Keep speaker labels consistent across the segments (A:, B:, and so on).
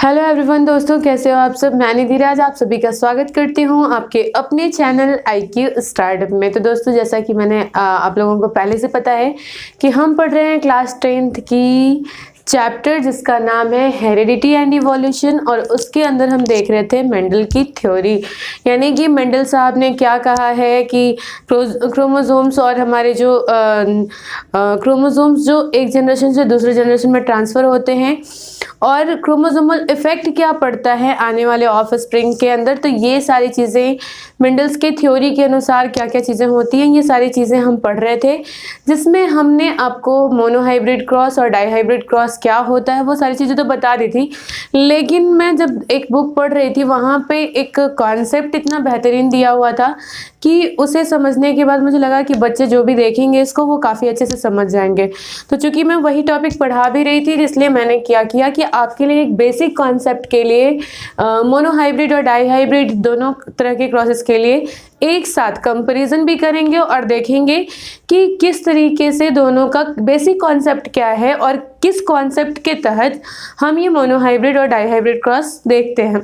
A: Hello everyone दोस्तों, कैसे हो आप सब। मैं निधि राज आप सभी का स्वागत करती हूँ आपके अपने चैनल IQ स्टार्टअप में। तो दोस्तों, जैसा कि मैंने आप लोगों को पहले से पता है कि हम पढ़ रहे हैं क्लास 10th की चैप्टर जिसका नाम है हेरिडिटी एंड इवोल्यूशन, और उसके अंदर हम देख रहे थे मेंडल की थ्योरी। यानी कि मेंडल साहब ने क्या कहा है कि क्रोमोसोम्स और हमारे जो क्रोमोसोम्स जो एक जनरेशन से दूसरे जनरेशन में ट्रांसफ़र होते हैं और क्रोमोसोमल इफेक्ट क्या पड़ता है आने वाले ऑफ स्प्रिंग के अंदर। तो ये सारी चीज़ें मेंडल्स के थ्योरी के अनुसार क्या क्या चीज़ें होती हैं, ये सारी चीज़ें हम पढ़ रहे थे, जिसमें हमने आपको मोनोहाइब्रिड क्रॉस और डाईहाइब्रिड क्रॉस क्या होता है वो सारी चीज़ें तो बता दी थी। लेकिन मैं जब एक बुक पढ़ रही थी वहाँ पे एक कॉन्सेप्ट इतना बेहतरीन दिया हुआ था कि उसे समझने के बाद मुझे लगा कि बच्चे जो भी देखेंगे इसको वो काफ़ी अच्छे से समझ जाएंगे। तो चूंकि मैं वही टॉपिक पढ़ा भी रही थी, इसलिए मैंने क्या किया कि आपके लिए एक बेसिक कॉन्सेप्ट के लिए मोनोहाइब्रिड और डाईहाइब्रिड दोनों तरह के क्रॉसेस के लिए एक साथ कंपैरिजन भी करेंगे और देखेंगे कि किस तरीके से दोनों का बेसिक कॉन्सेप्ट क्या है और किस कॉन्सेप्ट के तहत हम ये मोनोहाइब्रिड और डाईहाइब्रिड क्रॉस देखते हैं।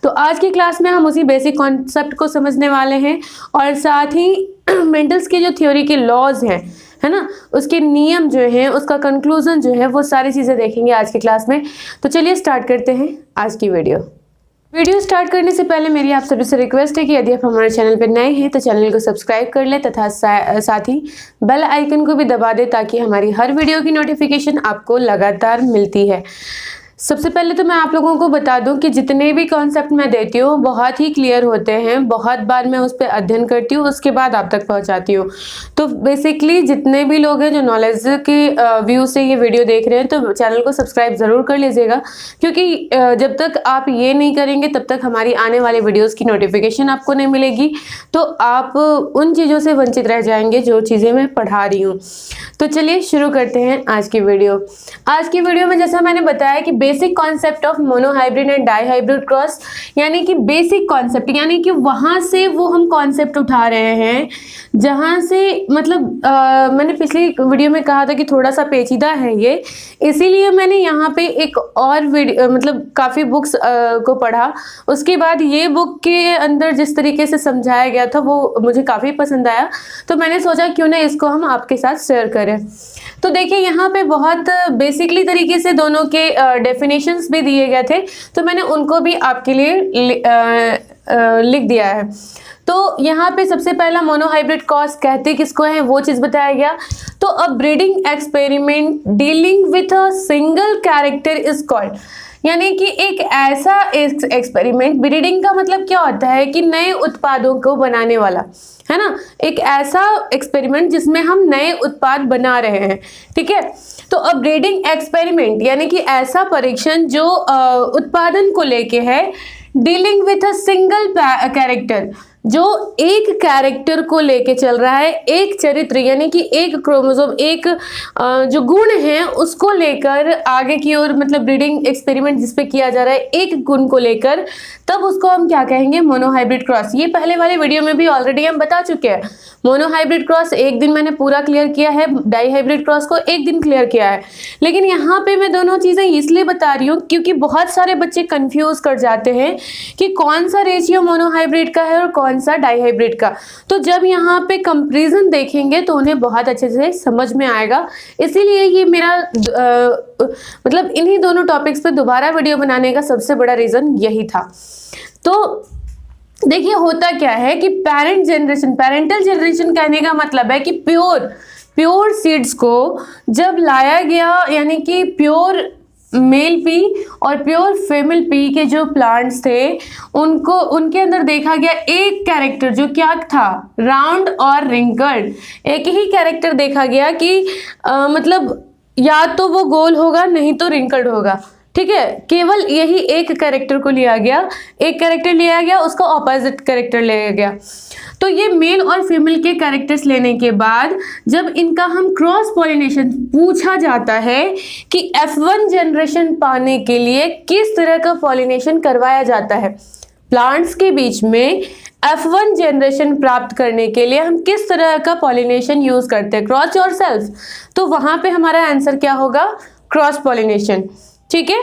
A: तो आज की क्लास में हम उसी बेसिक कॉन्सेप्ट को समझने वाले हैं और साथ ही मेंडल्स के जो थ्योरी के लॉज हैं, है ना, उसके नियम जो हैं, उसका कंक्लूजन जो है, वो सारी चीज़ें देखेंगे आज की क्लास में। तो चलिए स्टार्ट करते हैं आज की वीडियो स्टार्ट करने से पहले मेरी आप सभी से रिक्वेस्ट है कि यदि आप हमारे चैनल पर नए हैं तो चैनल को सब्सक्राइब कर लें तथा साथ ही बेल आइकन को भी दबा दें ताकि हमारी हर वीडियो की नोटिफिकेशन आपको लगातार मिलती है। सबसे पहले तो मैं आप लोगों को बता दूं कि जितने भी कॉन्सेप्ट मैं देती हूँ बहुत ही क्लियर होते हैं, बहुत बार मैं उस पर अध्ययन करती हूँ, उसके बाद आप तक पहुँचाती हूँ। तो बेसिकली जितने भी लोग हैं जो नॉलेज के व्यू से ये वीडियो देख रहे हैं तो चैनल को सब्सक्राइब ज़रूर कर लीजिएगा, क्योंकि जब तक आप ये नहीं करेंगे तब तक हमारी आने वाले वीडियोज़ की नोटिफिकेशन आपको नहीं मिलेगी, तो आप उन चीज़ों से वंचित रह जाएंगे जो चीज़ें मैं पढ़ा रही हूँ। तो चलिए शुरू करते हैं आज की वीडियो। आज की वीडियो में जैसा मैंने बताया कि basic concept of monohybrid and dihybrid cross, यानी कि बेसिक कॉन्सेप्ट, यानी कि वहाँ से वो हम कॉन्सेप्ट उठा रहे हैं जहाँ से मतलब मैंने पिछली वीडियो में कहा था कि थोड़ा सा पेचीदा है ये, इसीलिए मैंने यहाँ पे एक और वीडियो मतलब काफ़ी बुक्स को पढ़ा, उसके बाद ये बुक के अंदर जिस तरीके से समझाया गया था वो मुझे काफ़ी पसंद आया, तो मैंने सोचा क्यों ना इसको हम आपके साथ शेयर करें। तो देखिए यहाँ पे बहुत बेसिकली तरीके से दोनों के डेफिनेशंस भी दिए गए थे, तो मैंने उनको भी आपके लिए लिख दिया है। तो यहाँ पे सबसे पहला मोनोहाइब्रिड क्रॉस कहते किसको है वो चीज़ बताया गया। तो a breeding experiment dealing with a single character is called, यानी कि एक ऐसा एक्सपेरिमेंट, ब्रीडिंग का मतलब क्या होता है कि नए उत्पादों को बनाने वाला, है ना, एक ऐसा एक्सपेरिमेंट जिसमें हम नए उत्पाद बना रहे हैं, ठीक है। तो अब ब्रीडिंग एक्सपेरिमेंट यानी कि ऐसा परीक्षण जो उत्पादन को लेके है, dealing with a single character, जो एक कैरेक्टर को लेके चल रहा है, एक चरित्र यानी कि एक क्रोमोसोम, एक जो गुण है उसको लेकर आगे की ओर, मतलब ब्रीडिंग एक्सपेरिमेंट जिस पे किया जा रहा है एक गुण को लेकर, तब उसको हम क्या कहेंगे, मोनोहाइब्रिड क्रॉस। ये पहले वाले वीडियो में भी ऑलरेडी हम बता चुके हैं। मोनोहाइब्रिड क्रॉस एक दिन मैंने पूरा क्लियर किया है, डाईहाइब्रिड क्रॉस को एक दिन क्लियर किया है, लेकिन यहाँ पे मैं दोनों चीज़ें इसलिए बता रही हूँ क्योंकि बहुत सारे बच्चे कंफ्यूज कर जाते हैं कि कौन सा रेशियो मोनोहाइब्रिड का है और कौन सा डाईहाइब्रिड का। तो जब यहाँ पे कंपैरिजन देखेंगे तो उन्हें बहुत अच्छे से समझ में आएगा, इसीलिए ये मेरा मतलब इन्हीं दोनों टॉपिक्स पे दोबारा वीडियो बनाने का सबसे बड़ा रीज़न यही था। तो देखिए होता क्या है कि पेरेंटल जनरेशन कहने का मतलब है कि प्योर सीड्स को जब लाया गया, यानी कि प्योर मेल पी और प्योर फीमेल पी के जो प्लांट्स थे उनको, उनके अंदर देखा गया एक कैरेक्टर जो क्या था, राउंड और रिंकल्ड, एक ही कैरेक्टर देखा गया कि मतलब या तो वो गोल होगा नहीं तो रिंकल्ड होगा, ठीक है। केवल यही एक कैरेक्टर को लिया गया, एक कैरेक्टर लिया गया, उसका ऑपोजिट कैरेक्टर लिया गया। तो ये मेल और फीमेल के कैरेक्टर्स लेने के बाद जब इनका हम क्रॉस पॉलिनेशन पूछा जाता है कि F1 जनरेशन पाने के लिए किस तरह का पॉलिनेशन करवाया जाता है, प्लांट्स के बीच में F1 जनरेशन प्राप्त करने के लिए हम किस तरह का पॉलिनेशन यूज करते हैं, क्रॉस योरसेल्फ, तो वहां पे हमारा आंसर क्या होगा, क्रॉस पॉलिनेशन, ठीक है।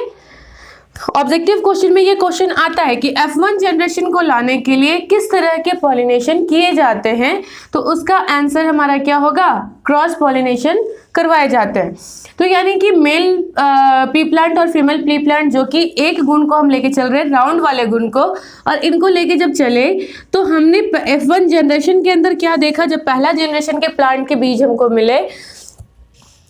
A: ऑब्जेक्टिव क्वेश्चन में ये क्वेश्चन आता है कि F1 जनरेशन को लाने के लिए किस तरह के पॉलिनेशन किए जाते हैं, तो उसका आंसर हमारा क्या होगा, क्रॉस पॉलिनेशन करवाए जाते हैं। तो यानी कि मेल पी प्लांट और फीमेल पी प्लांट जो कि एक गुण को हम लेके चल रहे हैं, राउंड वाले गुण को, और इनको लेके जब चले तो हमने F1 जनरेशन के अंदर क्या देखा, जब पहला जनरेशन के प्लांट के बीज हमको मिले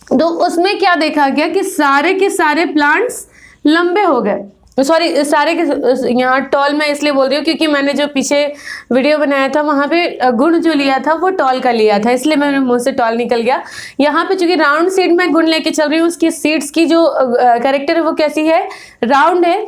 A: तो उसमें क्या देखा गया कि सारे के सारे प्लांट्स लंबे हो गए। सॉरी, सारे के, यहाँ टॉल मैं इसलिए बोल रही हूँ क्योंकि मैंने जो पीछे वीडियो बनाया था वहाँ पे गुण जो लिया था वो टॉल का लिया था, इसलिए मेरे मुंह से टॉल निकल गया। यहाँ पे चूंकि राउंड सीड में गुण लेके चल रही हूँ, उसकी सीड्स की जो कैरेक्टर है वो कैसी है, राउंड है।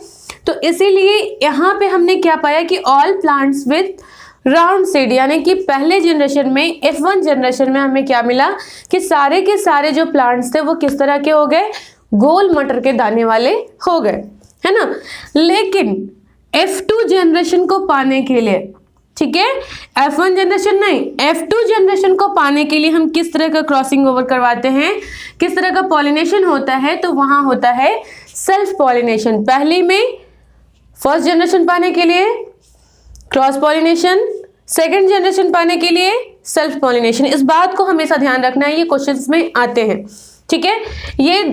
A: तो इसीलिए यहाँ पे हमने क्या पाया कि all plants with round seed, यानी कि पहले जनरेशन में F1 जनरेशन में हमें क्या मिला कि सारे के सारे जो प्लांट्स थे वो किस तरह के हो गए, गोल मटर के दाने वाले हो गए, है ना। लेकिन F2 जनरेशन को पाने के लिए, ठीक है, F1 जनरेशन नहीं, F2 जनरेशन को पाने के लिए हम किस तरह का क्रॉसिंग ओवर करवाते हैं, किस तरह का पॉलिनेशन होता है, तो वहां होता है सेल्फ पॉलिनेशन। पहली में फर्स्ट जनरेशन पाने के लिए क्रॉस पॉलिनेशन, सेकेंड जनरेशन पाने के लिए सेल्फ पॉलिनेशन। इस बात को हमेशा ध्यान रखना है, ये क्वेश्चंस में आते हैं, ठीक है। ये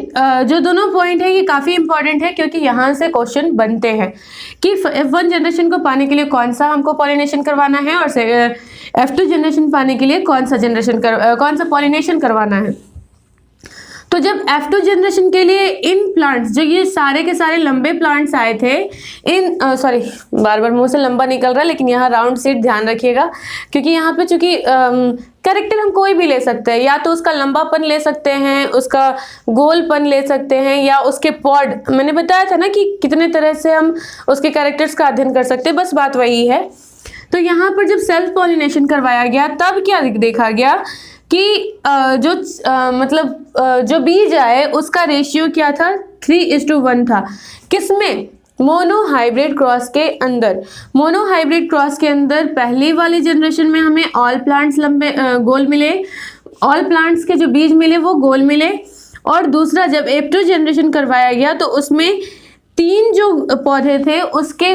A: जो दोनों पॉइंट है ये काफ़ी इंपॉर्टेंट है क्योंकि यहाँ से क्वेश्चन बनते हैं कि F1 जनरेशन को पाने के लिए कौन सा हमको पॉलिनेशन करवाना है और F2 जनरेशन पाने के लिए कौन सा पॉलिनेशन करवाना है। तो जब F2 जनरेशन के लिए इन प्लांट्स, जो ये सारे के सारे लंबे प्लांट्स आए थे, इन सॉरी बार बार मुंह से लंबा निकल रहा है, लेकिन यहाँ राउंड सीड ध्यान रखिएगा क्योंकि यहाँ पे चूंकि कैरेक्टर हम कोई भी ले सकते हैं, या तो उसका लंबापन ले सकते हैं, उसका गोलपन ले सकते हैं, या उसके पॉड, मैंने बताया था ना कि कितने तरह से हम उसके कैरेक्टर्स का अध्ययन कर सकते हैं, बस बात वही है। तो यहाँ पर जब सेल्फ पॉलिनेशन करवाया गया तब क्या देखा गया कि जो बीज आए उसका रेशियो क्या था, 3:1 था। किसमें, मोनो हाइब्रिड क्रॉस के अंदर। मोनो हाइब्रिड क्रॉस के अंदर पहली वाली जनरेशन में हमें ऑल प्लांट्स लंबे गोल मिले, ऑल प्लांट्स के जो बीज मिले वो गोल मिले, और दूसरा जब F2 जनरेशन करवाया गया तो उसमें 3 जो पौधे थे उसके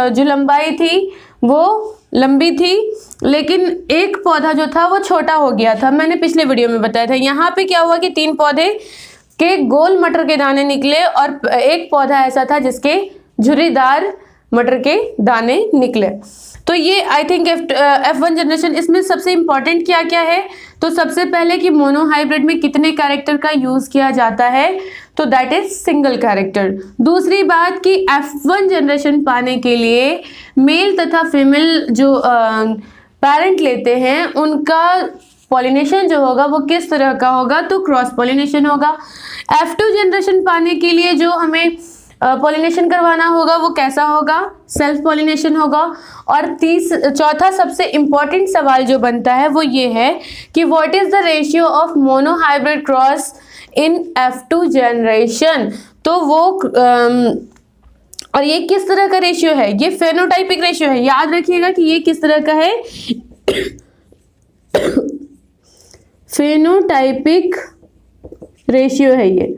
A: जो लंबाई थी वो लंबी थी, लेकिन एक पौधा जो था वो छोटा हो गया था, मैंने पिछले वीडियो में बताया था। यहाँ पे क्या हुआ कि 3 पौधे के गोल मटर के दाने निकले और एक पौधा ऐसा था जिसके झुर्रीदार मटर के दाने निकले। तो ये आई थिंक F1 जनरेशन, इसमें सबसे इम्पॉर्टेंट क्या क्या है, तो सबसे पहले कि मोनो हाइब्रिड में कितने कैरेक्टर का यूज़ किया जाता है, तो दैट इज सिंगल कैरेक्टर। दूसरी बात कि F1 जनरेशन पाने के लिए मेल तथा फीमेल जो पेरेंट लेते हैं उनका पॉलिनेशन जो होगा वो किस तरह का होगा, तो क्रॉस पॉलिनेशन होगा। F2 जनरेशन पाने के लिए जो हमें पॉलिनेशन करवाना होगा वो कैसा होगा, सेल्फ पॉलिनेशन होगा। और चौथा सबसे इम्पॉर्टेंट सवाल जो बनता है वो ये है कि what is the ratio of mono hybrid cross in F2 generation, तो वो और ये किस तरह का रेशियो है, ये फेनोटाइपिक रेशियो है, याद रखिएगा कि ये किस तरह का है फेनोटाइपिक रेशियो है ये,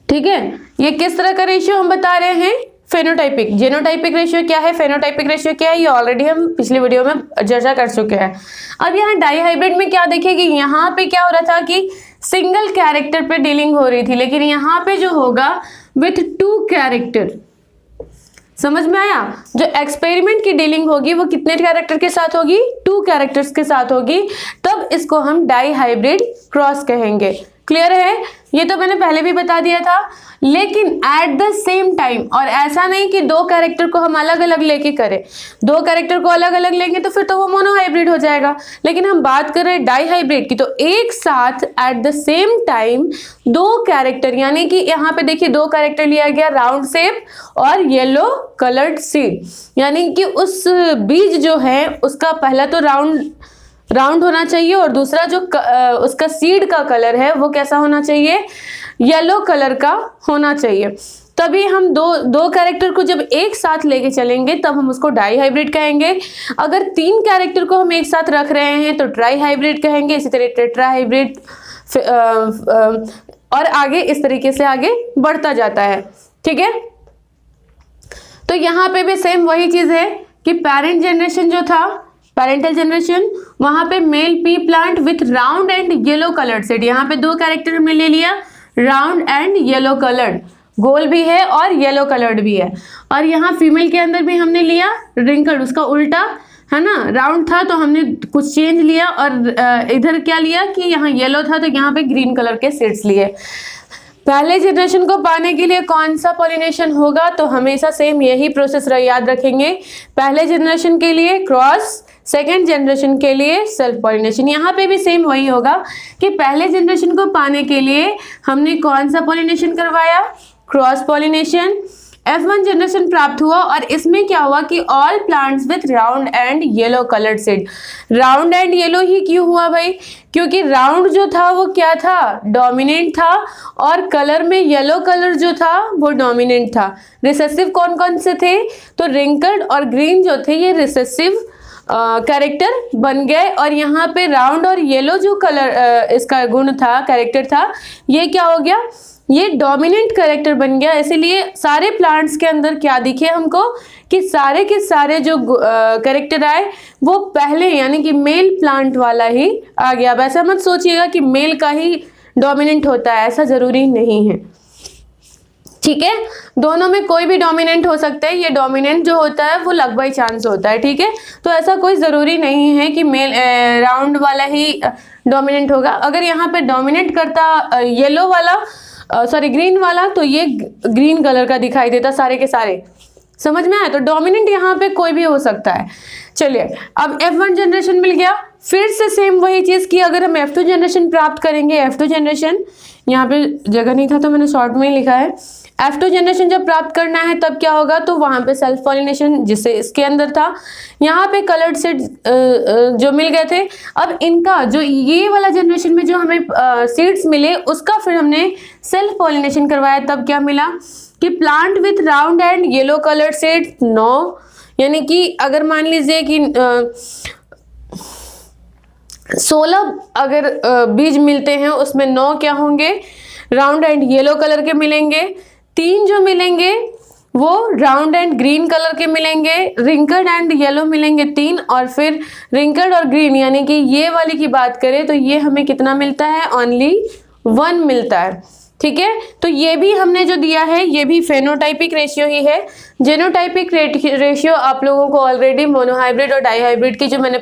A: ठीक है। ये किस तरह का रेशियो हम बता रहे हैं, फेनोटाइपिक। जेनोटाइपिक रेशियो क्या है, फेनोटाइपिक रेशियो क्या है, ये ऑलरेडी हम पिछले वीडियो में चर्चा कर चुके हैं। अब यहाँ डाई हाइब्रिड में क्या देखेंगे, यहाँ पे क्या हो रहा था कि सिंगल कैरेक्टर पे डीलिंग हो रही थी, लेकिन यहाँ पे जो होगा विथ 2 कैरेक्टर। समझ में आया, जो एक्सपेरिमेंट की डीलिंग होगी वो कितने कैरेक्टर के साथ होगी, 2 कैरेक्टर्स के साथ होगी, तब इसको हम डाई हाइब्रिड क्रॉस कहेंगे। क्लियर है, ये तो मैंने पहले भी बता दिया था। लेकिन एट द सेम टाइम, और ऐसा नहीं कि 2 कैरेक्टर को हम अलग अलग लेके करें, 2 कैरेक्टर को अलग अलग लेंगे तो फिर तो वो मोनो हाइब्रिड हो जाएगा, लेकिन हम बात कर रहे हैं डाई हाइब्रिड की, तो एक साथ at the same time 2 character, यानी कि यहाँ पे देखिए 2 कैरेक्टर लिया गया, राउंड शेप और येलो कलर्ड सीड, यानी कि उस बीज जो है उसका पहला तो राउंड होना चाहिए और दूसरा जो उसका सीड का कलर है वो कैसा होना चाहिए, येलो कलर का होना चाहिए। तभी हम दो कैरेक्टर को जब एक साथ लेके चलेंगे तब हम उसको डाई हाइब्रिड कहेंगे। अगर 3 कैरेक्टर को हम एक साथ रख रहे हैं तो ट्राई हाइब्रिड कहेंगे, इसी तरह टेट्रा हाइब्रिड, और आगे इस तरीके से आगे बढ़ता जाता है। ठीक है, तो यहाँ पे भी सेम वही चीज है कि पेरेंट जनरेशन जो था, पेरेंटल जनरेशन, वहां पे male pea plant with round and yellow coloured seed. यहाँ पे दो कैरेक्टर हमने ले लिया, राउंड एंड येलो कलर्ड, गोल भी है और येलो कलर्ड भी है। और यहाँ फीमेल के अंदर भी हमने लिया रिंकल्ड, उसका उल्टा है ना, राउंड था तो हमने कुछ चेंज लिया, और इधर क्या लिया कि यहाँ येलो था तो यहाँ पे ग्रीन कलर के सीड्स लिए। पहले जनरेशन को पाने के लिए कौन सा पॉलिनेशन होगा, तो हमेशा सेम यही प्रोसेस याद रखेंगे। पहले जनरेशन के लिए क्रॉस, सेकेंड जनरेशन के लिए सेल्फ पॉलिनेशन। यहाँ पे भी सेम वही होगा कि पहले जनरेशन को पाने के लिए हमने कौन सा पॉलिनेशन करवाया, क्रॉस पॉलिनेशन। F1 जनरेशन प्राप्त हुआ और इसमें क्या हुआ कि all plants with round and yellow coloured seed. Round and yellow ही क्यों हुआ भाई, क्योंकि राउंड जो था वो क्या था, डोमिनेंट था, और कलर में येलो कलर जो था वो डोमिनेंट था। रिसेसिव कौन कौन से थे, तो रिंकल्ड और ग्रीन जो थे ये रिसेसिव कैरेक्टर बन गए। और यहाँ पे राउंड और येलो जो कलर इसका गुण था, कैरेक्टर था, ये क्या हो गया, ये डोमिनेंट कैरेक्टर बन गया। इसीलिए सारे प्लांट्स के अंदर क्या दिखे हमको कि सारे के सारे जो कैरेक्टर आए वो पहले यानी कि मेल प्लांट वाला ही आ गया। अब ऐसा मत सोचिएगा कि मेल का ही डोमिनेंट होता है, ऐसा जरूरी नहीं है। ठीक है, दोनों में कोई भी डोमिनेंट हो सकता है, ये डोमिनेंट जो होता है वो लक बाई चांस होता है। ठीक है, तो ऐसा कोई ज़रूरी नहीं है कि मेल राउंड वाला ही डोमिनेंट होगा। अगर यहाँ पे डोमिनेट करता येलो वाला सॉरी ग्रीन वाला, तो ये ग्रीन कलर का दिखाई देता सारे के सारे। समझ में आया, तो डोमिनेंट यहाँ पे कोई भी हो सकता है। चलिए, अब F1 जनरेशन मिल गया, फिर से सेम वही चीज़ की अगर हम F2 जनरेशन प्राप्त करेंगे। F2 जनरेशन, यहाँ पे जगह नहीं था तो मैंने शॉर्ट में ही लिखा है। F2 जनरेशन जब प्राप्त करना है तब क्या होगा, तो वहाँ पे सेल्फ पॉलिनेशन जिससे इसके अंदर था, यहाँ पे कलर्ड सीड जो मिल गए थे। अब इनका जो ये वाला जनरेशन में जो हमें सीड्स मिले उसका फिर हमने सेल्फ पॉलिनेशन करवाया, तब क्या मिला कि plant with round and yellow coloured seed 9, यानी कि अगर मान लीजिए कि 16 अगर बीज मिलते हैं उसमें 9 क्या होंगे, राउंड एंड येलो कलर के मिलेंगे। 3 जो मिलेंगे वो राउंड एंड ग्रीन कलर के मिलेंगे, रिंकल्ड एंड येलो मिलेंगे 3, और फिर रिंकल्ड और ग्रीन यानी कि ये वाली की बात करें तो ये हमें कितना मिलता है, ओनली 1 मिलता है। ठीक है, तो ये भी हमने जो दिया है ये भी फेनोटाइपिक रेशियो ही है। जेनोटाइपिक रेशियो आप लोगों को ऑलरेडी मोनोहाइब्रिड और डाईहाइब्रिड की जो मैंने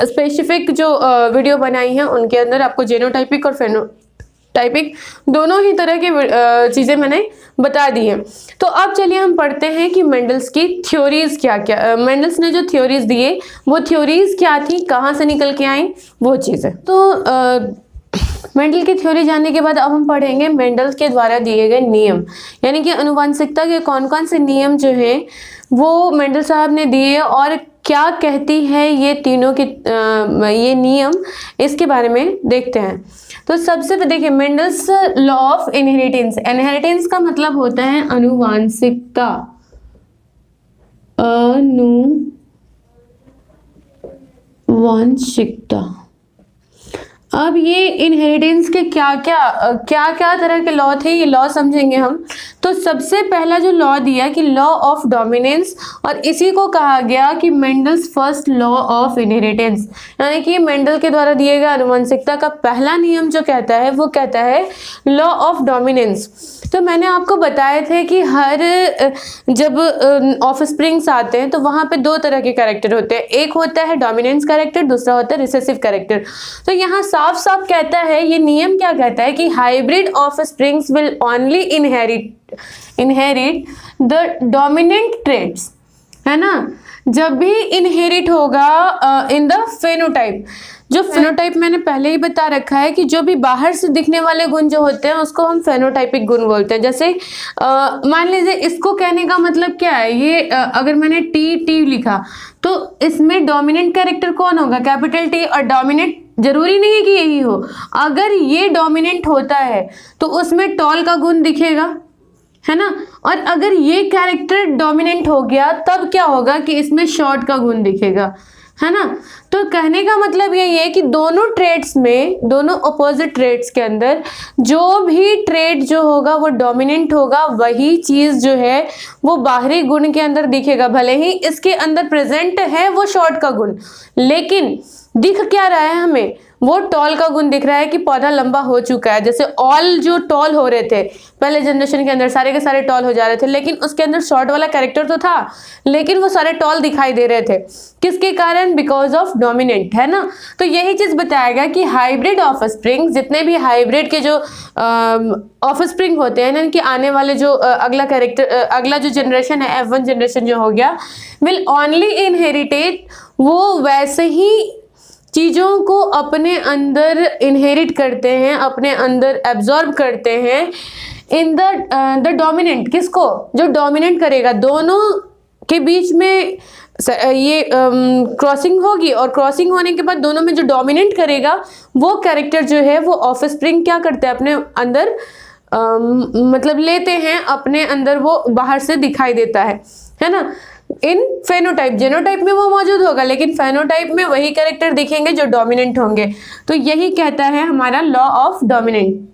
A: स्पेसिफिक जो वीडियो बनाई है उनके अंदर आपको जेनोटाइपिक और फेनोटाइपिक दोनों ही तरह की चीज़ें मैंने बता दी हैं। तो अब चलिए हम पढ़ते हैं कि मेंडल्स की थ्योरीज क्या क्या, मेंडल्स ने जो थ्योरीज दिए वो थ्योरीज क्या थी, कहाँ से निकल के आई वो चीज़ें। तो मेंडल की थ्योरी जानने के बाद अब हम पढ़ेंगे मेंडल के द्वारा दिए गए नियम, यानी कि आनुवंशिकता के कौन कौन से नियम जो हैं वो मेंडल साहब ने दिए और क्या कहती है ये तीनों के ये नियम, इसके बारे में देखते हैं। तो सबसे देखिए Mendel's law of inheritance. Inheritance का मतलब होता है आनुवंशिकता, आनुवंशिकता। अब ये इनहेरिटेंस के क्या क्या तरह के लॉ थे, ये लॉ समझेंगे हम। तो सबसे पहला जो लॉ दिया कि लॉ ऑफ डोमिनेंस, और इसी को कहा गया कि Mendel's first law of inheritance, यानी कि मेंडल के द्वारा दिए गए आनुवंशिकता का पहला नियम जो कहता है वो कहता है लॉ ऑफ डोमिनेंस। तो मैंने आपको बताए थे कि हर जब ऑफस्प्रिंग्स आते हैं तो वहाँ पे 2 तरह के कैरेक्टर होते हैं, एक होता है डोमिनेंस कैरेक्टर, दूसरा होता है रिसेसिव कैरेक्टर। तो यहाँ साफ साफ कहता है, ये नियम क्या कहता है कि hybrid offsprings will only inherit the dominant traits, है ना। जब भी इनहेरिट होगा इन द फेनोटाइप, जो फेनोटाइप मैंने पहले ही बता रखा है कि जो भी बाहर से दिखने वाले गुण जो होते हैं उसको हम फेनोटाइपिक गुण बोलते हैं। जैसे मान लीजिए इसको कहने का मतलब क्या है, ये अगर मैंने टी लिखा तो इसमें डोमिनेंट कैरेक्टर कौन होगा, कैपिटल टी। और डोमिनेंट जरूरी नहीं है कि यही हो, अगर ये डोमिनेंट होता है तो उसमें टॉल का गुण दिखेगा, है ना। और अगर ये कैरेक्टर डोमिनेंट हो गया तब क्या होगा कि इसमें शॉर्ट का गुण दिखेगा, है ना। तो कहने का मतलब यही है कि दोनों ट्रेड्स में, दोनों अपोजिट ट्रेड्स के अंदर जो भी ट्रेड जो होगा वो डोमिनेंट होगा, वही चीज जो है वो बाहरी गुण के अंदर दिखेगा। भले ही इसके अंदर प्रेजेंट है वो शॉर्ट का गुण, लेकिन दिख क्या रहा है हमें, वो टॉल का गुण दिख रहा है कि पौधा लंबा हो चुका है। जैसे ऑल जो टॉल हो रहे थे पहले जनरेशन के अंदर, सारे के सारे टॉल हो जा रहे थे, लेकिन उसके अंदर शॉर्ट वाला कैरेक्टर तो था, लेकिन वो सारे टॉल दिखाई दे रहे थे। किसके कारण? बिकॉज ऑफ डोमिनेंट, है ना। तो यही चीज बताया गया कि हाइब्रिड ऑफस्प्रिंग, जितने भी हाइब्रिड के जो ऑफस्प्रिंग होते हैं, इनके आने वाले जो अगला कैरेक्टर, अगला जो जनरेशन है, F1 जनरेशन जो हो गया, विल ओनली इनहेरिटेट, वो वैसे ही चीज़ों को अपने अंदर इनहेरिट करते हैं, अपने अंदर एब्जॉर्ब करते हैं इन द डोमिनेंट। किसको? जो डोमिनेंट करेगा। दोनों के बीच में ये क्रॉसिंग होगी, और क्रॉसिंग होने के बाद दोनों में जो डोमिनेंट करेगा वो कैरेक्टर जो है वो ऑफस्प्रिंग क्या करते हैं, अपने अंदर मतलब लेते हैं, अपने अंदर वो बाहर से दिखाई देता है ना। इन फेनोटाइप, जेनोटाइप में वो मौजूद होगा, लेकिन फेनोटाइप में वही कैरेक्टर दिखेंगे जो डोमिनेंट होंगे। तो यही कहता है हमारा लॉ ऑफ डोमिनेंट।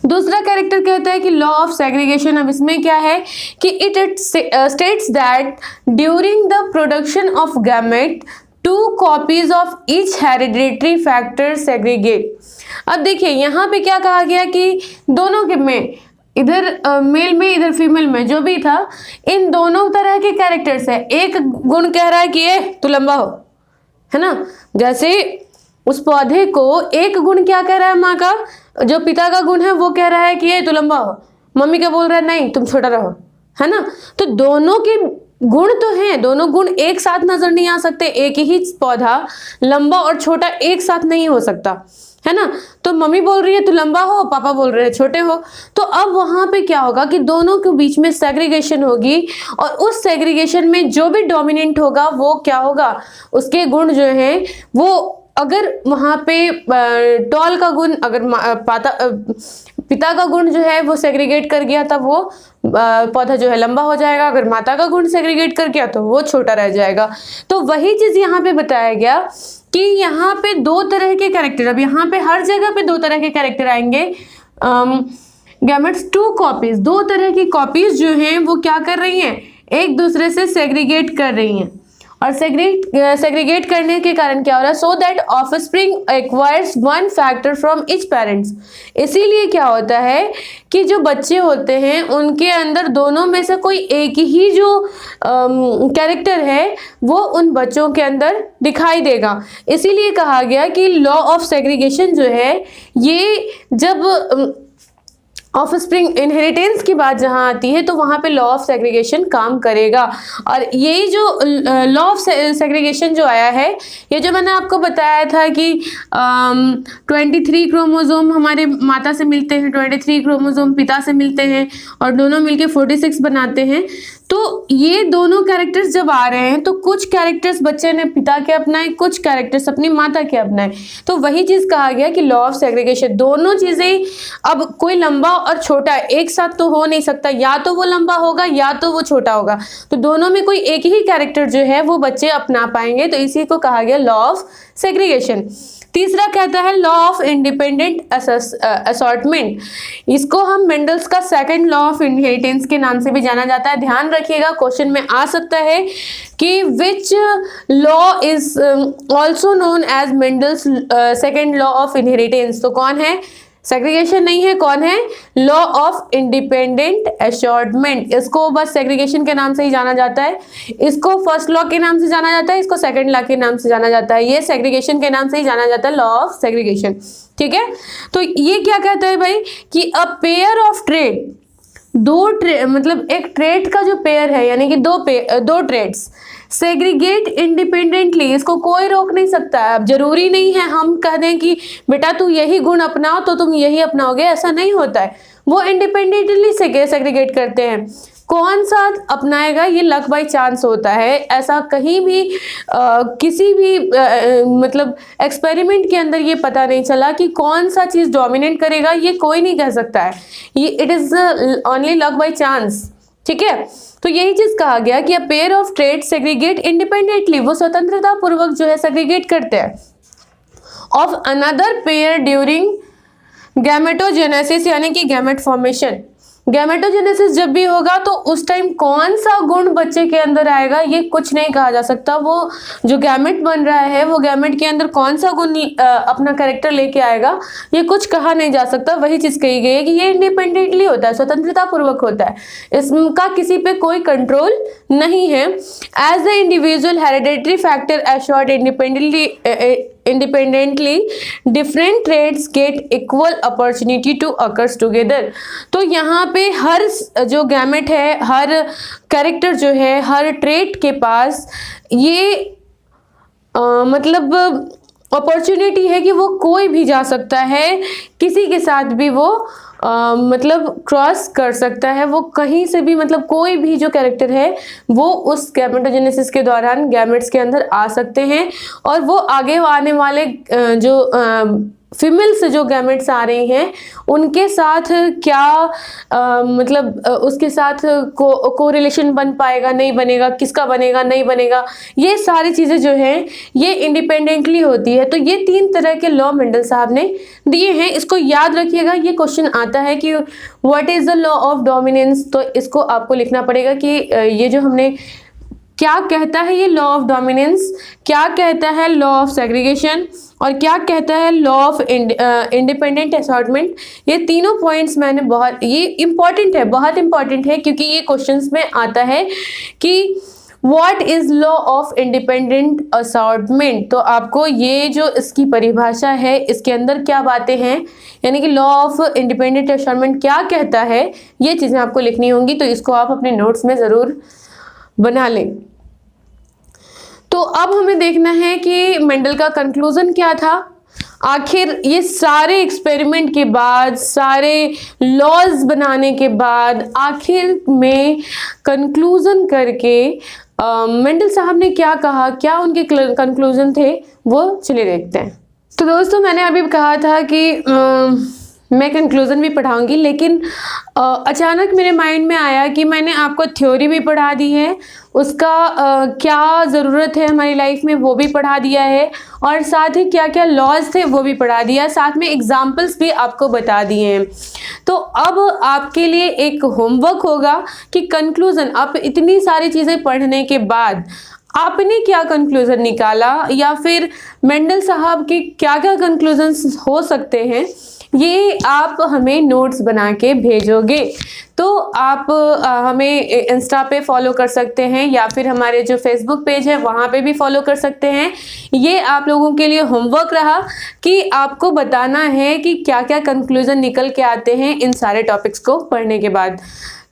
A: दूसरा कैरेक्टर कहता है कि लॉ ऑफ सेग्रीगेशन। अब इसमें क्या है कि it states that during the production of gamete 2 copies of each hereditary factor segregate. अब देखिए यहाँ पे क्या कहा गया कि दोनों के में, इधर मेल में इधर फीमेल में, जो भी था, इन दोनों तरह के कैरेक्टर्स है। एक गुण कह रहा है कि ये तू लंबा हो, है ना। जैसे उस पौधे को एक गुण क्या कह रहा है, माँ का जो पिता का गुण है वो कह रहा है कि ये तू लंबा हो, मम्मी क्या बोल रहा है, नहीं तुम छोटा रहो, है ना। तो दोनों के गुण तो हैं, दोनों गुण एक साथ नजर नहीं आ सकते। एक ही पौधा लंबा और छोटा एक साथ नहीं हो सकता, है ना। तो मम्मी बोल रही है तू लंबा हो, पापा बोल रहे हैं छोटे हो। तो अब वहां पे क्या होगा कि दोनों के बीच में सेग्रीगेशन होगी, और उस सेग्रीगेशन में जो भी डोमिनेंट होगा वो क्या होगा, उसके गुण जो हैं वो, अगर वहां पे टॉल का गुण, अगर पिता का गुण जो है वो सेग्रीगेट कर गया, तब वो पौधा जो है लंबा हो जाएगा। अगर माता का गुण सेग्रीगेट कर गया तो वो छोटा रह जाएगा। तो वही चीज यहाँ पे बताया गया कि यहाँ पे 2 तरह के कैरेक्टर, अब यहाँ पे हर जगह पे 2 तरह के कैरेक्टर आएंगे। गैमेट्स 2 कॉपीज, 2 तरह की कॉपीज जो हैं वो क्या कर रही हैं, एक दूसरे से सेग्रीगेट कर रही हैं। और सेग्रीगेट करने के कारण क्या हो रहा है, so that offspring acquires 1 factor from each parents. इसीलिए क्या होता है कि जो बच्चे होते हैं उनके अंदर दोनों में से कोई एक ही जो कैरेक्टर है वो उन बच्चों के अंदर दिखाई देगा। इसीलिए कहा गया कि लॉ ऑफ सेग्रीगेशन जो है, ये जब ऑफस्प्रिंग इनहेरिटेंस की बात जहां आती है तो वहां पे लॉ ऑफ सेग्रीगेशन काम करेगा। और यही जो लॉ ऑफ सेग्रीगेशन जो आया है, ये जो मैंने आपको बताया था कि 23 क्रोमोसोम हमारे माता से मिलते हैं, 23 क्रोमोसोम पिता से मिलते हैं, और दोनों मिलके 46 बनाते हैं। तो ये दोनों कैरेक्टर्स जब आ रहे हैं तो कुछ कैरेक्टर्स बच्चे ने पिता के अपनाए, कुछ कैरेक्टर्स अपनी माता के अपनाए। तो वही चीज कहा गया कि लॉ ऑफ सेग्रीगेशन, दोनों चीजें, अब कोई लंबा और छोटा एक साथ तो हो नहीं सकता, या तो वो लंबा होगा या तो वो छोटा होगा। तो दोनों में कोई एक ही कैरेक्टर जो है वो बच्चे अपना पाएंगे, तो इसी को कहा गया लॉ ऑफ सेग्रीगेशन। तीसरा कहता है लॉ ऑफ इंडिपेंडेंट असॉर्टमेंट। इसको हम मेंडल्स का सेकंड लॉ ऑफ इनहेरिटेंस के नाम से भी जाना जाता है। ध्यान रखिएगा, क्वेश्चन में आ सकता है कि which law is also known as Mendel's second law of inheritance. तो कौन है? सेग्रीगेशन नहीं है, कौन है? Law of independent assortment. इसको बस सेग्रीगेशन के नाम से ही जाना जाता है, इसको फर्स्ट लॉ के नाम से जाना जाता है, इसको सेकंड लॉ के नाम से जाना जाता है। ये सेग्रीगेशन के नाम से ही जाना जाता है, लॉ ऑफ सेग्रीगेशन। ठीक है, तो ये क्या कहता है भाई कि अ पेयर ऑफ ट्रेड, मतलब एक ट्रेड का जो पेयर है, यानी कि दो ट्रेड्स सेग्रीगेट इंडिपेंडेंटली, इसको कोई रोक नहीं सकता है। अब जरूरी नहीं है हम कह दें कि बेटा तू यही गुण अपनाओ तो तुम यही अपनाओगे, ऐसा नहीं होता है। वो इंडिपेंडेंटली सेग्रीगेट करते हैं। कौन सा अपनाएगा ये लक बाई चांस होता है। ऐसा कहीं भी किसी भी मतलब एक्सपेरिमेंट के अंदर ये पता नहीं चला कि कौन सा चीज़ डोमिनेट करेगा, ये कोई नहीं कह सकता है। ये it is only luck by chance. ठीक है। तो यही चीज कहा गया कि a pair of trade segregate independently, वो स्वतंत्रता पूर्वक जो है सेग्रीगेट करते हैं, of another pair during gametogenesis, यानी कि गैमेट फॉर्मेशन। गैमेटोजेनेसिस जब भी होगा तो उस टाइम कौन सा गुण बच्चे के अंदर आएगा ये कुछ नहीं कहा जा सकता। वो जो गैमेट बन रहा है वो गैमेट के अंदर कौन सा गुण अपना कैरेक्टर लेके आएगा ये कुछ कहा नहीं जा सकता। वही चीज कही गई है कि ये इंडिपेंडेंटली होता है, स्वतंत्रता पूर्वक होता है, इसका किसी पे कोई कंट्रोल नहीं है। As the individual hereditary factor assured independently different traits get equal opportunity to occurs together। तो यहाँ पे हर जो गैमेट है, हर कैरेक्टर जो है, हर ट्रेट के पास ये मतलब अपॉर्चुनिटी है कि वो कोई भी जा सकता है, किसी के साथ भी वो मतलब क्रॉस कर सकता है, वो कहीं से भी, मतलब कोई भी जो कैरेक्टर है वो उस गैमेटोजेनेसिस के दौरान गैमेट्स के अंदर आ सकते हैं, और वो आगे आने वाले जो फीमेल से जो गैमेट्स आ रही हैं उनके साथ क्या मतलब उसके साथ कोरिलेशन बन पाएगा नहीं बनेगा, किसका बनेगा नहीं बनेगा, ये सारी चीज़ें जो हैं ये इंडिपेंडेंटली होती है। तो ये 3 तरह के लॉ मेंडल साहब ने दिए हैं, इसको याद रखिएगा। ये क्वेश्चन आता है कि what is the law of dominance, तो इसको आपको लिखना पड़ेगा कि ये जो हमने क्या कहता है ये लॉ ऑफ डोमिनेंस, क्या कहता है लॉ ऑफ सेग्रीगेशन, और क्या कहता है लॉ ऑफ इंडिपेंडेंट असॉर्टमेंट। ये तीनों पॉइंट्स मैंने ये इंपॉर्टेंट है, बहुत इंपॉर्टेंट है, क्योंकि ये क्वेश्चंस में आता है कि what is law of independent assortment. तो आपको ये जो इसकी परिभाषा है इसके अंदर क्या बातें हैं, यानी कि लॉ ऑफ इंडिपेंडेंट असॉर्टमेंट क्या कहता है, ये चीज़ें आपको लिखनी होंगी। तो इसको आप अपने नोट्स में ज़रूर बना लें। तो अब हमें देखना है कि मेंडल का कंक्लूजन क्या था। आखिर ये सारे एक्सपेरिमेंट के बाद, सारे लॉज बनाने के बाद, आखिर में कंक्लूजन करके मेंडल साहब ने क्या कहा, क्या उनके कंक्लूजन थे, वो चलिए देखते हैं। तो दोस्तों मैंने अभी कहा था कि मैं कंक्लूज़न भी पढ़ाऊंगी, लेकिन अचानक मेरे माइंड में आया कि मैंने आपको थ्योरी भी पढ़ा दी है, उसका क्या ज़रूरत है हमारी लाइफ में वो भी पढ़ा दिया है, और साथ ही क्या क्या लॉज थे वो भी पढ़ा दिया, साथ में एग्जाम्पल्स भी आपको बता दिए हैं। तो अब आपके लिए एक होमवर्क होगा कि कंक्लूज़न, आप इतनी सारी चीज़ें पढ़ने के बाद आपने क्या कंक्लूज़न निकाला, या फिर मेंडल साहब के क्या क्या कंक्लूजन्स हो सकते हैं, ये आप हमें नोट्स बना के भेजोगे। तो आप हमें इंस्टा पे फॉलो कर सकते हैं, या फिर हमारे जो फेसबुक पेज है वहाँ पे भी फॉलो कर सकते हैं। ये आप लोगों के लिए होमवर्क रहा कि आपको बताना है कि क्या क्या कंक्लूज़न निकल के आते हैं इन सारे टॉपिक्स को पढ़ने के बाद।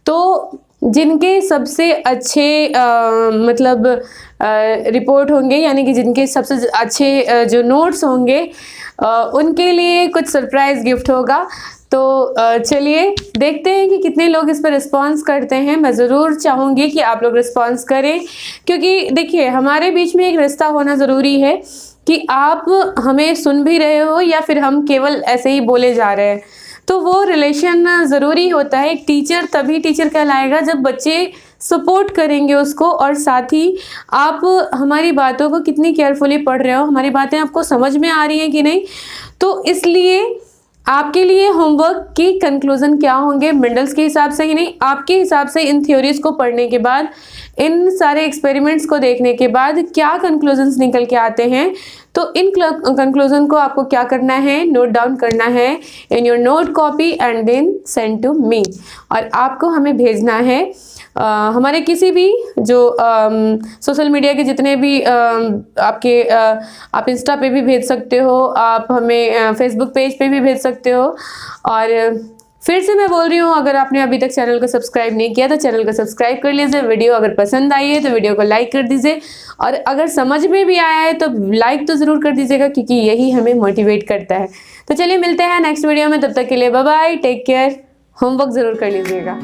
A: तो जिनके सबसे अच्छे मतलब रिपोर्ट होंगे, यानी कि जिनके सबसे अच्छे जो नोट्स होंगे उनके लिए कुछ सरप्राइज़ गिफ्ट होगा। तो चलिए देखते हैं कि कितने लोग इस पर रिस्पॉन्स करते हैं। मैं ज़रूर चाहूँगी कि आप लोग रिस्पॉन्स करें, क्योंकि देखिए हमारे बीच में एक रिश्ता होना ज़रूरी है कि आप हमें सुन भी रहे हो या फिर हम केवल ऐसे ही बोले जा रहे हैं। तो वो रिलेशन ज़रूरी होता है। एक टीचर तभी टीचर कहलाएगा जब बच्चे सपोर्ट करेंगे उसको, और साथ ही आप हमारी बातों को कितनी केयरफुली पढ़ रहे हो, हमारी बातें आपको समझ में आ रही हैं कि नहीं। तो इसलिए आपके लिए होमवर्क की कंक्लूज़न क्या होंगे, मेंडल्स के हिसाब से ही नहीं, आपके हिसाब से इन थ्योरीज को पढ़ने के बाद, इन सारे एक्सपेरिमेंट्स को देखने के बाद क्या कंक्लूजन्स निकल के आते हैं। तो इन कंक्लूजन को आपको क्या करना है, नोट डाउन करना है in your note copy and then send to me, और आपको हमें भेजना है हमारे किसी भी जो सोशल मीडिया के जितने भी आपके आप इंस्टा पे भी भेज सकते हो, आप हमें फेसबुक पेज पे भी भेज सकते हो। और फिर से मैं बोल रही हूँ, अगर आपने अभी तक चैनल को सब्सक्राइब नहीं किया तो चैनल को सब्सक्राइब कर लीजिए। वीडियो अगर पसंद आई है तो वीडियो को लाइक कर दीजिए, और अगर समझ में भी आया है तो लाइक तो ज़रूर कर दीजिएगा, क्योंकि यही हमें मोटिवेट करता है। तो चलिए मिलते हैं नेक्स्ट वीडियो में, तब तक के लिए bye bye, take care. Homework ज़रूर कर लीजिएगा।